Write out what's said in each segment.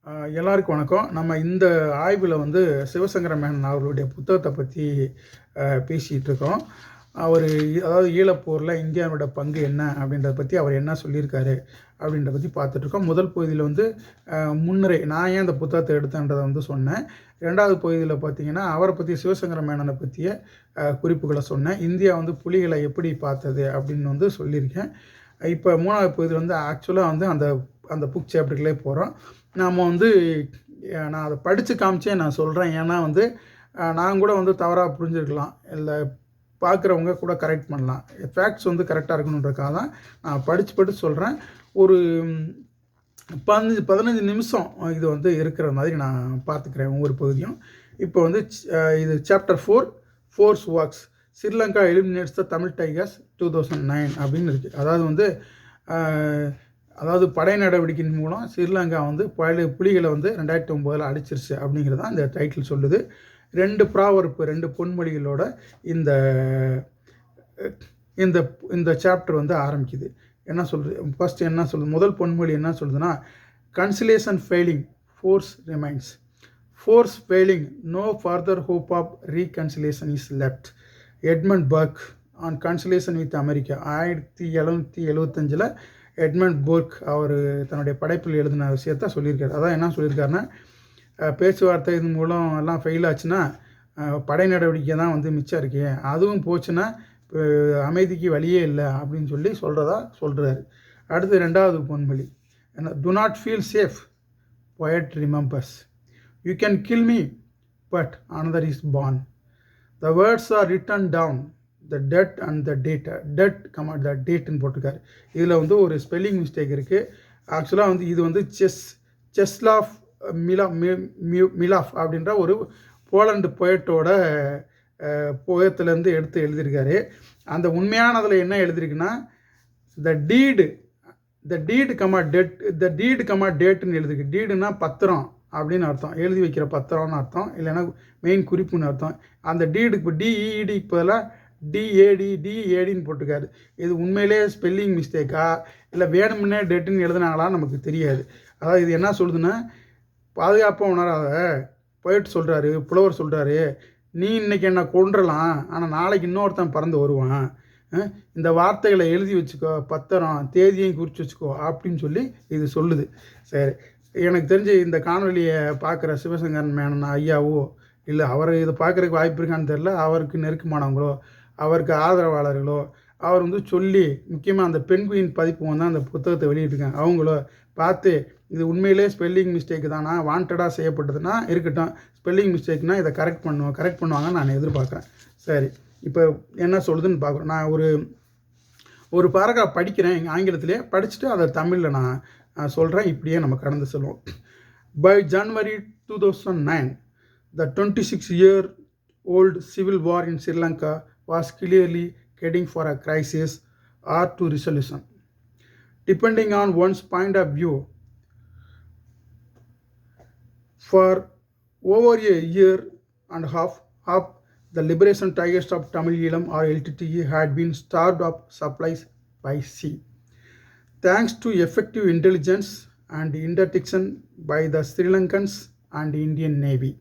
எல்லாருக்கும் வணக்கம். நம்ம இந்த ஆய்வில் வந்து சிவசங்கர மேனன் அவர்களுடைய புத்தகத்தை பற்றி பேசிகிட்டு இருக்கோம். அவர் அதாவது ஈழப்போரில் இந்தியாவோட பங்கு என்ன அப்படின்றத பற்றி அவர் என்ன சொல்லியிருக்காரு அப்படின்றத பற்றி பார்த்துட்ருக்கோம். முதல் பகுதியில் வந்து முன்னுரை, நான் ஏன் அந்த புத்தகத்தை எடுத்தேன்றதை வந்து சொன்னேன். ரெண்டாவது பகுதியில் பார்த்திங்கன்னா அவரை பற்றி சிவசங்கர மேனனை பற்றிய குறிப்புகளை சொன்னேன். இந்தியா வந்து புலிகளை எப்படி பார்த்தது அப்படின்னு வந்து சொல்லியிருக்கேன். இப்போ மூணாவது பகுதியில் வந்து ஆக்சுவலாக வந்து அந்த அந்த புக் சாப்டர்களே போகிறோம். நாம் வந்து நான் அதை படித்து காமிச்சே நான் சொல்கிறேன். ஏன்னா வந்து நான் கூட வந்து தவறாக புரிஞ்சுருக்கலாம், இல்லை பார்க்குறவங்க கூட கரெக்ட் பண்ணலாம். ஃபேக்ட்ஸ் வந்து கரெக்டாக இருக்கணுன்றக்காக தான் நான் படித்து சொல்கிறேன். ஒரு 15 நிமிஷம் இது வந்து இருக்கிற மாதிரி நான் பார்த்துக்கிறேன் ஒவ்வொரு பகுதியும். இப்போ வந்து இது chapter 4 force works Sri Lanka eliminates the Tamil tigers 2009 அப்படின்னு இருக்குது. அதாவது வந்து படை நடவடிக்கையின் மூலம் ஸ்ரீலங்கா வந்து புலிகளை வந்து 2009 அடிச்சிருச்சு அப்படிங்கிறது தான் இந்த டைட்டில் சொல்லுது. 2 ப்ராவர்ப்பு 2 பொன்மொழிகளோட இந்த இந்த இந்த சாப்டர் வந்து ஆரம்பிக்குது. என்ன சொல்கிறது, ஃபஸ்ட்டு என்ன சொல்லுது, முதல் பொன்மொழி என்ன சொல்லுதுன்னா, conciliation failing force remains, force failing no further hope of reconciliation is left. Edmund Burke on conciliation with America 1775 Edmund Burke அவர் தன்னுடைய படைப்பில் எழுதின விஷயத்த சொல்லியிருக்காரு. அதான் என்ன சொல்லியிருக்காருன்னா, பேச்சுவார்த்தை இது மூலம் எல்லாம் ஃபெயில் ஆச்சுன்னா படை நடவடிக்கை தான் வந்து மிச்சம் இருக்கு, அதுவும் போச்சுன்னா அமைதிக்கு வழியே இல்லை அப்படின்னு சொல்கிறாரு. அடுத்து 2வது பொன்மொழி என்ன, do not feel safe poet remembers, you can kill me but another is born, the words are written down, the debt and the data, debt the dateன்னு போட்டிருக்காரு. இதில் வந்து ஒரு ஸ்பெல்லிங் மிஸ்டேக் இருக்குது. ஆக்சுவலாக வந்து இது வந்து செஸ்லாஃப் மிலாஃப் அப்படின்ற ஒரு போலண்டு போயட்டோட போயத்துலேருந்து எடுத்து எழுதியிருக்காரு. அந்த உண்மையானதில் என்ன எழுதியிருக்குன்னா, த டீடு டேட்டுன்னு எழுதிருக்கு. டீடுனா பத்திரம் அப்படின்னு அர்த்தம், எழுதி வைக்கிற பத்திரம்னு அர்த்தம், இல்லைன்னா மெயின் குறிப்புன்னு அர்த்தம். அந்த டீடுக்கு இப்போ டிஇடிக்கு பதிலாக டிஏடின்னு போட்டிருக்காரு. இது உண்மையிலே ஸ்பெல்லிங் மிஸ்டேக்கா இல்லை வேணுமுன்னே டேட்டுன்னு எழுதுனாங்களான்னு நமக்கு தெரியாது. அதாவது இது என்ன சொல்லுதுன்னா, பாதுகாப்பாக உணராத போயிட்டு சொல்கிறாரு, புலவர் சொல்கிறாரு, நீ இன்றைக்கி என்ன கொன்றலாம், ஆனால் நாளைக்கு இன்னொருத்தன் பறந்து வருவான், இந்த வார்த்தைகளை எழுதி வச்சுக்கோ, பத்திரம் தேதியையும் குறித்து வச்சுக்கோ அப்படின்னு சொல்லி இது சொல்லுது. சரி, எனக்கு தெரிஞ்சு இந்த காணொலியை பார்க்குற சிவசங்கரன் மேனன் ஐயாவோ இல்லை அவர் இதை பார்க்குறதுக்கு வாய்ப்பு இருக்கான்னு தெரில, அவருக்கு நெருக்கமானவங்களோ அவருக்கு ஆதரவாளர்களோ அவர் வந்து சொல்லி, முக்கியமாக அந்த பெண்குயின் பதிப்பு வந்து அந்த புத்தகத்தை வெளியிட்டிருக்காங்க, அவங்களோ பார்த்து இது உண்மையிலே ஸ்பெல்லிங் மிஸ்டேக் தானா, வாண்டடாக செய்யப்பட்டதுன்னா இருக்கட்டும், ஸ்பெல்லிங் மிஸ்டேக்னால் இதை கரெக்ட் பண்ணுவாங்கன்னு நான் எதிர்பார்க்குறேன். சரி, இப்போ என்ன சொல்லுதுன்னு பார்க்குறேன். நான் ஒரு பாராகிராஃப் படிக்கிறேன் ஆங்கிலத்திலே, படிச்சுட்டு அதை தமிழில் நான் சொல்கிறேன். இப்படியே நம்ம கடந்து செல்வோம். By January 2009 the 26-year-old civil war in Sri Lanka was clearly heading for a crisis or to resolution, depending on one's point of view. For over a year and a half, the Liberation Tigers of Tamil Eelam or LTTE had been starved of supplies by sea. Thanks to effective intelligence and interdiction by the Sri Lankans and Indian Navy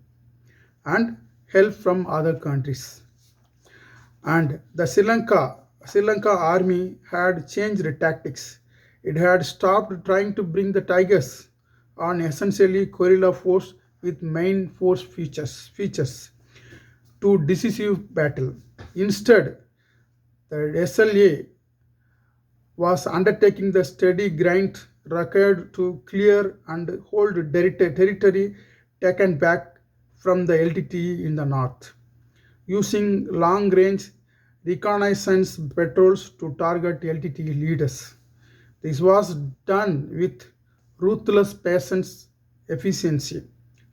and help from other countries. And the Sri Lanka army had changed tactics. It had stopped trying to bring the Tigers on essentially guerrilla force with main force features to decisive battle. Instead, the SLA was undertaking the steady grind required to clear and hold territory taken back from the LTTE in the north, using long-range reconnaissance patrols to target LTTE leaders. This was done with ruthless patience, efficiency,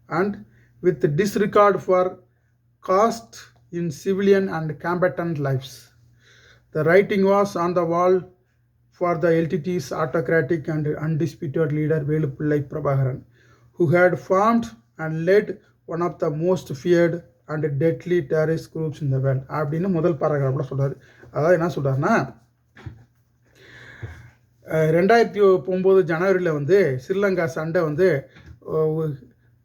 and with disregard for cost in civilian and combatant lives. The writing was on the wall for the LTTE's autocratic and undisputed leader Velupillai Prabhakaran, who had formed and led one of the most feared and deadly terrorist groups in the world அப்படின்னு முதல் பாராகிராஃபில் சொல்கிறார். அதாவது என்ன சொல்கிறாருன்னா, 2009 ஜனவரியில் வந்து ஸ்ரீலங்கா சண்டை வந்து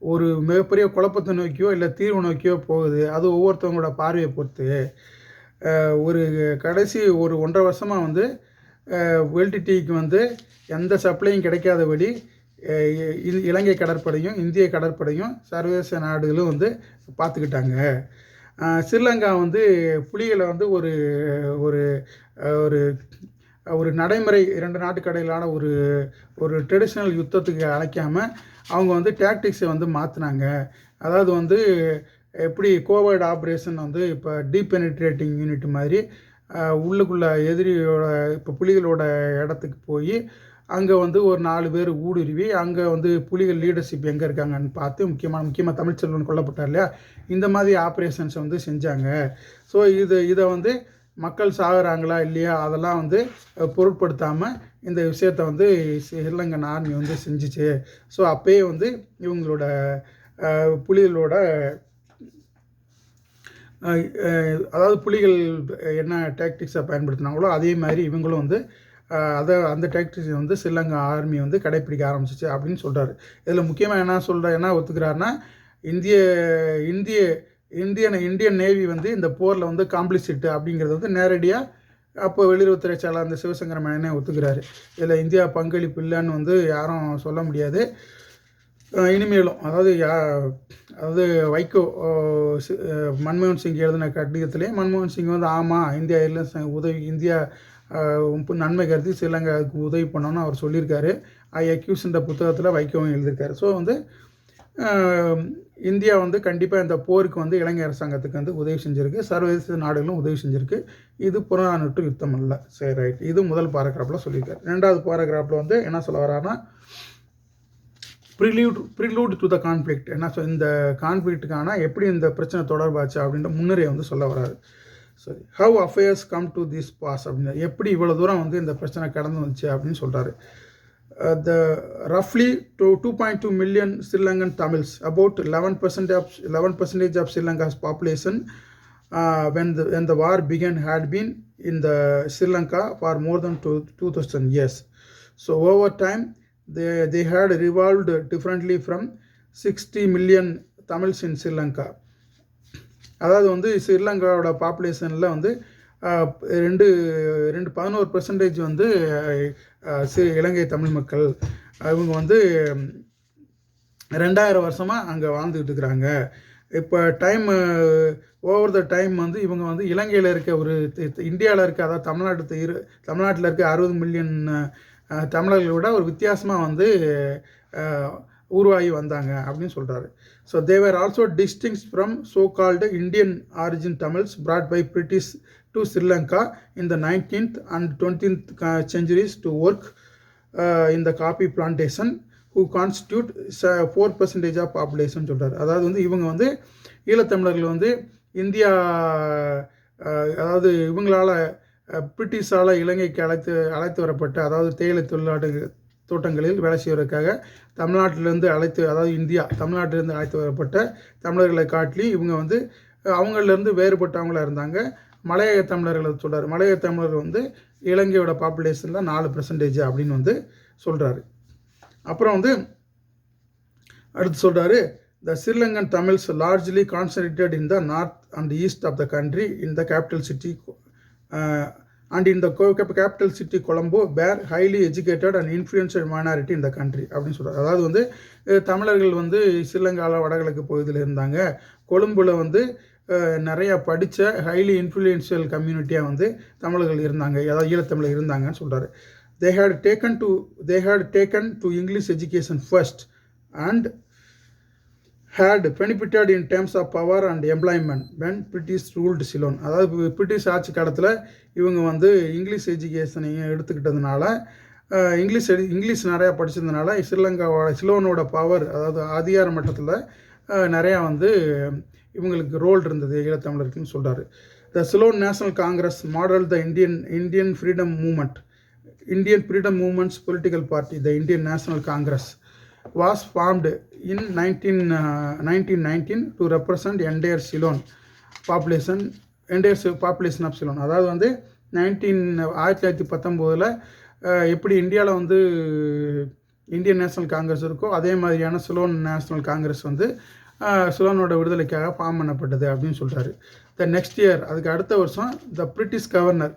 ஒரு மிகப்பெரிய குழப்பத்தை நோக்கியோ இல்லை தீர்வு நோக்கியோ போகுது. அது ஒவ்வொருத்தவங்களோட பார்வையை பொறுத்து. ஒரு கடைசி ஒரு 1.5 வருஷமாக வந்து எல்டிடிக்கு வந்து எந்த சப்ளையும் கிடைக்காதபடி இலங்கை கடற்படையும் இந்திய கடற்படையும் சர்வதேச நாடுகளும் வந்து பார்த்துக்கிட்டாங்க. ஸ்ரீலங்கா வந்து புலிகளை வந்து ஒரு ஒரு ஒரு ஒரு நடைமுறை 2 நாட்டுக்கு இடையிலான ஒரு ட்ரெடிஷ்னல் யுத்தத்துக்கு அழைக்காமல் அவங்க வந்து டாக்டிக்ஸை வந்து மாற்றினாங்க. அதாவது வந்து எப்படி கோவைட் ஆப்ரேஷன் வந்து இப்போ டீபெனிட்ரேட்டிங் யூனிட் மாதிரி உள்ளுக்குள்ளே எதிரியோட இப்போ புலிகளோட இடத்துக்கு போய் அங்கே வந்து ஒரு 4 பேர் ஊடுருவி அங்கே வந்து புலிகள் லீடர்ஷிப் எங்கே இருக்காங்கன்னு பார்த்து முக்கியமாக தமிழ்ச்செல்வன் கொல்லப்பட்டார் இல்லையா, இந்த மாதிரி ஆப்ரேஷன்ஸை வந்து செஞ்சாங்க. ஸோ இதை வந்து மக்கள் சாகுறாங்களா இல்லையா அதெல்லாம் வந்து பொருட்படுத்தாமல் இந்த விஷயத்தை வந்து ஸ்ரீலங்கன் ஆர்மி வந்து செஞ்சிச்சு. ஸோ அப்போயே வந்து இவங்களோட புலிகளோட அதாவது புலிகள் என்ன டாக்டிக்ஸை பயன்படுத்தினாங்களோ அதே மாதிரி இவங்களும் வந்து அந்த டாக்டிக்ஸை வந்து ஸ்ரீலங்கா ஆர்மி வந்து கடைப்பிடிக்க ஆரம்பிச்சிச்சு அப்படின்னு சொல்கிறாரு. இதில் முக்கியமாக என்ன ஒத்துக்கிறாருன்னா இந்தியன் நேவி வந்து இந்த போரில் வந்து காம்ப்ளிசிட்டு அப்படிங்கிறது வந்து நேரடியாக அப்போ வெளியுறவுத்துறை செயலாளர் அந்த சிவசங்கர மேனனே ஒத்துக்கிறாரு. இதில் இந்தியா பங்களிப்பு இல்லைன்னு வந்து யாரும் சொல்ல முடியாது. இனிமேலும் அதாவது வைகோ மன்மோகன் சிங் எழுதின கடிதத்திலே மன்மோகன் சிங் வந்து ஆமாம் இந்தியா நன்மை கருதி ஸ்ரீலங்காவுக்கு உதவி பண்ணணும்னு அவர் சொல்லியிருக்காரு. ஐ அக்யூஸ்ன்ற புத்தகத்தில் வைக்கவும் எழுதியிருக்காரு. ஸோ வந்து இந்தியா வந்து கண்டிப்பாக இந்த போருக்கு வந்து இலங்கை அரசாங்கத்துக்கு வந்து உதவி செஞ்சுருக்கு, சர்வதேச நாடுகளும் உதவி செஞ்சுருக்கு. இது புறநானூற்று யுத்தம் அல்ல. சரி, ரைட். இது முதல் பாராகிராஃபில் சொல்லியிருக்காரு. 2வது பாராகிராஃபில் வந்து என்ன சொல்ல வர்றாருன்னா ப்ரிலூட் டு த கான்ஃப்ளிக்ட், இந்த கான்ஃப்ளிக்ட்டுக்கான எப்படி இந்த பிரச்சனை தொடர்பாச்சு அப்படின்ற முன்னுரையை வந்து சொல்ல வராது. சரி, how affairs come to this pass அப்படின்னு எப்படி இவ்வளோ தூரம் வந்து இந்த பிரச்சனை கடந்து வந்துச்சு அப்படின்னு சொல்கிறாரு. The roughly 2.2 million Sri Lankan Tamils, about 11% of Sri Lanka's population when the war began had been in the Sri Lanka for more than 2000 years. So over time they had revolved differently from 60 million Tamils in Sri Lanka. அதாவது வந்து ஸ்ரீலங்காவோட பாப்புலேஷனில் வந்து 11% வந்து இலங்கை தமிழ் மக்கள். இவங்க வந்து 2000 வருஷமாக அங்கே வாழ்ந்துக்கிட்டு இருக்கிறாங்க. இப்போ ஓவர் த டைம் வந்து இவங்க வந்து இலங்கையில் இருக்க இந்தியாவில் இருக்க அதாவது தமிழ்நாட்டில் இருக்க 60 மில்லியன் தமிழர்களை விட ஒரு வித்தியாசமாக வந்து உருவாகி வந்தாங்க அப்படின்னு சொல்கிறாரு. So they were also distinct from so called Indian origin Tamils brought by British to Sri Lanka in the 19th and 20th centuries to work in the coffee plantation, who constitute 4% of population சொல்கிறார். அதாவது வந்து இவங்க வந்து ஈழத்தமிழர்கள் வந்து India அதாவது இவங்களால் பிரிட்டிஷால் இலங்கைக்கு அழைத்து வரப்பட்ட அதாவது தேயிலை தோட்டங்களில் வேலை செய்வதற்காக தமிழ்நாட்டிலேருந்து தமிழ்நாட்டிலேருந்து அழைத்து வரப்பட்ட தமிழர்களை காட்டி இவங்க வந்து அவங்களிலேருந்து வேறுபட்டவங்களாக இருந்தாங்க. மலையக தமிழர்களை சொல்கிறார். மலையக தமிழர்கள் வந்து இலங்கையோட பாப்புலேஷனில் 4% அப்படின்னு வந்து சொல்கிறாரு. அப்புறம் வந்து அடுத்து சொல்கிறாரு, the Sri Lankan Tamils largely concentrated in the north and east of the country in the capital city and in the capital city Colombo were highly educated and influential minority in the country அப்படின்னு சொல்கிறார். அதாவது வந்து தமிழர்கள் வந்து ஸ்ரீலங்காவில் வடகிழக்கு பகுதியில் இருந்தாங்க. கொழும்புல வந்து நிறையா படித்த ஹைலி இன்ஃப்ளூயன்ஷியல் கம்யூனிட்டியாக வந்து தமிழர்கள் இருந்தாங்க, அதாவது ஈழத்தமிழர் இருந்தாங்கன்னு சொல்கிறாரு. they had taken to English education first and had benefited in terms of power and employment when British ruled Ceylon. அதாவது பிரிட்டிஷ் ஆட்சி காலத்தில் இவங்க வந்து இங்கிலீஷ் எஜுகேஷனையும் எடுத்துக்கிட்டதுனால இங்கிலீஷ் நிறையா படித்ததுனால சிலோனோட பவர் அதாவது அதிகார மட்டத்தில் நிறையா வந்து இவங்களுக்கு ரோல் இருந்தது ஈழத்தமிழருக்குன்னு சொல்கிறாரு. The Ceylon National Congress model the Indian freedom movements political party the Indian National Congress was formed in 1919 to represent entire population of Ceylon. அதாவது வந்து 1919 எப்படி இந்தியாவில் வந்து இந்தியன் நேஷனல் காங்கிரஸ் இருக்கோ அதே மாதிரியான சிலோன் நேஷனல் காங்கிரஸ் வந்து சிலோனோட விடுதலைக்காக ஃபார்ம் பண்ணப்பட்டது அப்படின்னு சொல்கிறாரு. த நெக்ஸ்ட் இயர், அதுக்கு அடுத்த வருஷம், the British governor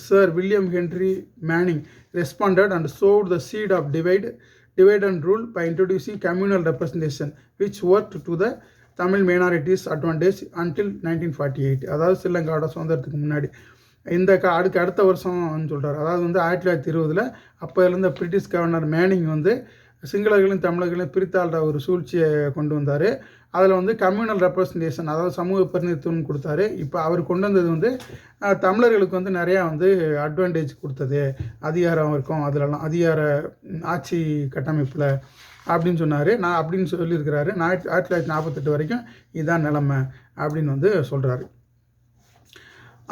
sir William Henry Manning responded and sowed the seed of divide and rule by introducing communal representation which worked to the Tamil minorities advantage until 1948. அதாவது ஸ்ரீலங்காவோட சுதந்திரத்துக்கு முன்னாடி இந்த அடுத்த வருஷம்னு சொல்கிறார். அதாவது வந்து 1920 அப்போ இருந்த பிரிட்டிஷ் கவர்னர் மேனிங் வந்து சிங்களர்களையும் தமிழர்களையும் பிரித்தாள்ற ஒரு சூழ்ச்சியை கொண்டு வந்தார். அதில் வந்து கம்யூனல் ரெப்ரசன்டேஷன், அதாவது சமூக பிரதிநிதித்துவம் கொடுத்தாரு. இப்போ அவர் கொண்டு வந்தது வந்து தமிழர்களுக்கு வந்து நிறையா வந்து அட்வான்டேஜ் கொடுத்தது, அதிகாரம் இருக்கும் அதிலலாம், அதிகார ஆட்சி கட்டமைப்பில் அப்படின்னு சொன்னார். நான் அப்படின்னு சொல்லியிருக்கிறாரு. 1948 வரைக்கும் இதுதான் நிலைமை அப்படின்னு வந்து சொல்கிறாரு.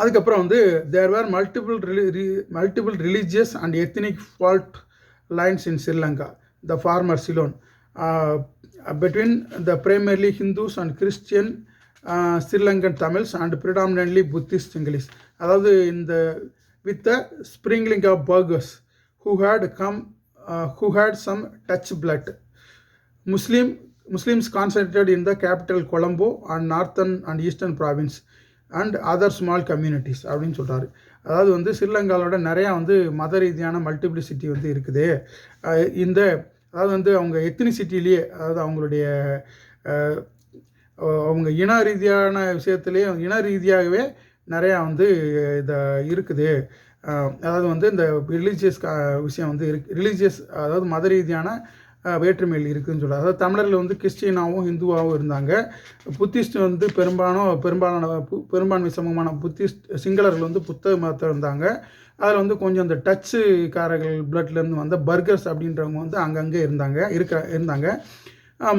அதுக்கப்புறம் வந்து there were multiple religious and ethnic fault lines in Sri Lanka, the former Ceylon, between the primarily Hindus and Christian Sri Lankan Tamils and predominantly Buddhist Sinhalese. அதாவது இந்த with the sprinkling of Burghers who had some Dutch blood. Muslims concentrated in the capital Colombo and northern and eastern province and other small communities அப்படின்னு சொல்கிறாரு. அதாவது வந்து ஸ்ரீலங்காவோட நிறையா வந்து மத ரீதியான மல்டிப்ளிசிட்டி வந்து இருக்குது. இந்த அதாவது வந்து அவங்க எத்னிசிட்டிலேயே, அதாவது அவங்களுடைய அவங்க இன ரீதியான விஷயத்துலேயே இன ரீதியாகவே நிறையா வந்து இதை இருக்குது. அதாவது வந்து இந்த ரிலீஜியஸ் விஷயம் வந்து ரிலீஜியஸ், அதாவது மத ரீதியான வேற்றுமையில் இருக்குதுன்னு சொல்கிறார். அதாவது தமிழர்கள் வந்து கிறிஸ்டியனாகவும் ஹிந்துவாகவும் இருந்தாங்க. புத்திஸ்ட் வந்து பெரும்பான்மை சமூகமான புத்திஸ்ட் சிங்களர்கள் வந்து புத்த மதத்தில் இருந்தாங்க. அதில் வந்து கொஞ்சம் இந்த டச்சுக்காரர்கள் பிளட்லேருந்து வந்த பர்கர்ஸ் அப்படின்றவங்க வந்து அங்கங்கே இருந்தாங்க.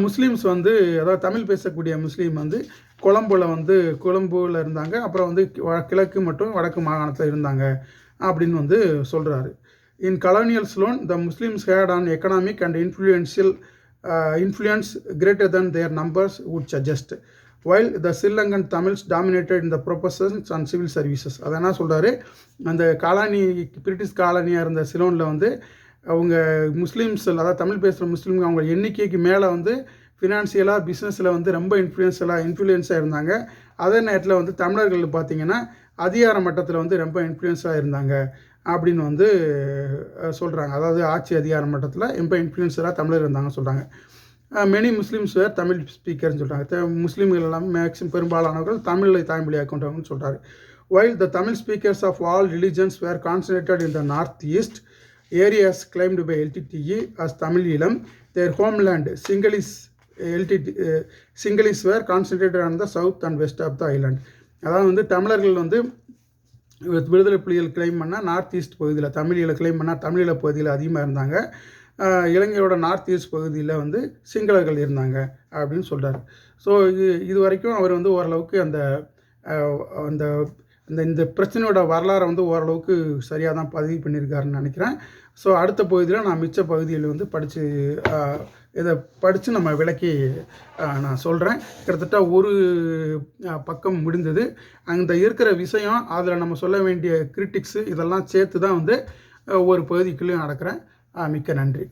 முஸ்லீம்ஸ் வந்து, அதாவது தமிழ் பேசக்கூடிய முஸ்லீம் வந்து கொழும்புல இருந்தாங்க. அப்புறம் வந்து கிழக்கு மற்றும் வடக்கு மாகாணத்தில் இருந்தாங்க அப்படின்னு வந்து சொல்கிறாரு. In colonial Ceylon the Muslims had an economic and influence greater than their numbers would suggest, while the Sri Lankan Tamils dominated in the professions and civil services. அதை என்ன சொல்கிறாரு, அந்த பிரிட்டிஷ் காலனியாக இருந்த சிலோனில் வந்து அவங்க முஸ்லீம்ஸ், அதாவது தமிழ் பேசுகிற முஸ்லீம்கள் அவங்க எண்ணிக்கைக்கு மேலே வந்து ஃபினான்சியலாக பிஸ்னஸில் வந்து ரொம்ப இன்ஃப்ளூயன்ஸாக இருந்தாங்க. அதே நேரத்தில் வந்து தமிழர்கள் பார்த்திங்கன்னா அதிகார மட்டத்தில் வந்து ரொம்ப இன்ஃப்ளூயன்ஸாக இருந்தாங்க அப்படின்னு வந்து சொல்கிறாங்க. அதாவது ஆட்சி அதிகார மட்டத்தில் ரொம்ப இன்ஃப்ளூயன்ஸராக தமிழர் இருந்தாங்கன்னு சொல்கிறாங்க. மெனி முஸ்லீம்ஸ் வேர் தமிழ் ஸ்பீக்கர்னு சொல்கிறாங்க. முஸ்லீம்கள் எல்லாம் மேக்ஸிமம் பெரும்பாலானவர்கள் தமிழை தாய்மொழியாக கொண்டவங்கன்னு சொல்கிறாரு. while the Tamil speakers of all religions were concentrated in the northeast areas claimed by LTTE as Tamil Elam, their homeland Sinhalese were concentrated on the south and west of the island. அதாவது வந்து தமிழர்கள் வந்து விடுதலை புலிகள் claim பண்ணால் north east பகுதியில், தமிழீழ claim பண்ணால் தமிழீழ பகுதியில் அதிகமாக இருந்தாங்க. இலங்கையோட நார்த் ஈஸ்ட் பகுதியில் வந்து சிங்களர்கள் இருந்தாங்க அப்படின்னு சொல்கிறார். ஸோ இது வரைக்கும் அவர் வந்து ஓரளவுக்கு இந்த பிரச்சனையோட வரலாறை வந்து ஓரளவுக்கு சரியாக தான் பதிவு பண்ணியிருக்காருன்னு நினைக்கிறேன். ஸோ அடுத்த பகுதியில் நான் மிச்ச பகுதியில் வந்து இதை படித்து நம்ம விளக்கி நான் சொல்கிறேன். கிட்டத்தட்ட ஒரு பக்கம் முடிந்தது. அந்த இருக்கிற விஷயம், அதில் நம்ம சொல்ல வேண்டிய கிரிட்டிக்ஸு இதெல்லாம் சேர்த்து தான் வந்து ஒரு பகுதிக்குள்ளேயும் நடக்கிறேன். மிக்க நன்றி.